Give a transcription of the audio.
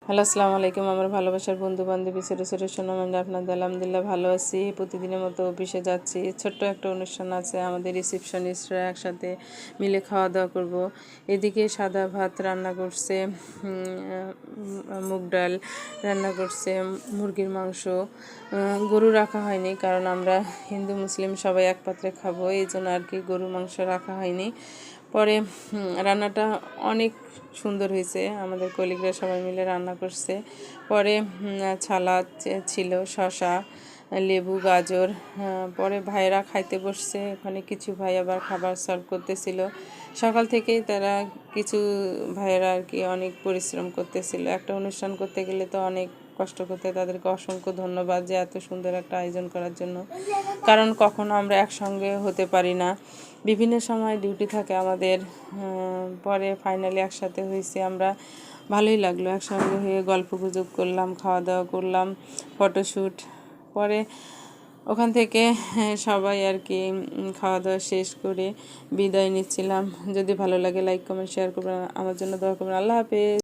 Hello, আসসালামু আলাইকুম। আমার ভালোবাসার বন্ধু বান্ধবী ছোটো ছোটো সোনাম, আমরা আপনাদের আলহামদুলিল্লাহ ভালো আছি। প্রতিদিনের মতো অফিসে যাচ্ছি। ছোট্ট একটা অনুষ্ঠান আছে, আমাদের রিসেপশনিস্টরা একসাথে মিলে খাওয়া দাওয়া করব। এদিকে সাদা ভাত রান্না করছে, মুগ ডাল রান্না করছে, মুরগির মাংস, গরু রাখা হয়নি কারণ আমরা হিন্দু মুসলিম সবাই এক পাত্রে খাবো, এই জন্য আর কি গরু মাংস রাখা হয়নি। পরে রান্নাটা অনেক সুন্দর হয়েছে, আমাদের কলিগরা সবাই মিলে রান্না করছে। পরে ছালাদ ছিল, শসা, লেবু, গাজর। পরে ভাইয়েরা খাইতে বসছে, ওখানে কিছু ভাই আবার খাবার সার্ভ করতেছিল। সকাল থেকেই তারা কিছু ভাইয়েরা আর কি অনেক পরিশ্রম করতেছিল। একটা অনুষ্ঠান করতে গেলে তো অনেক কষ্ট করতে, তাদেরকে অসংখ্য ধন্যবাদ যে এত সুন্দর একটা আয়োজন করার জন্য। কারণ কখনো আমরা একসঙ্গে হতে পারি না, বিভিন্ন সময় ডিউটি থাকে আমাদের। পরে ফাইনালি একসাথে হয়েছি আমরা, ভালোই লাগলো। একসঙ্গে হয়ে গল্প গুজব করলাম, খাওয়া দাওয়া করলাম, ফটোশ্যুট। পরে ওখান থেকে সবাই আর কি খাওয়া দাওয়া শেষ করে বিদায় নিচ্ছিলাম। যদি ভালো লাগে লাইক কমেন্ট শেয়ার করবেন, আমার জন্য দোয়া করবেন। আল্লাহ হাফেজ।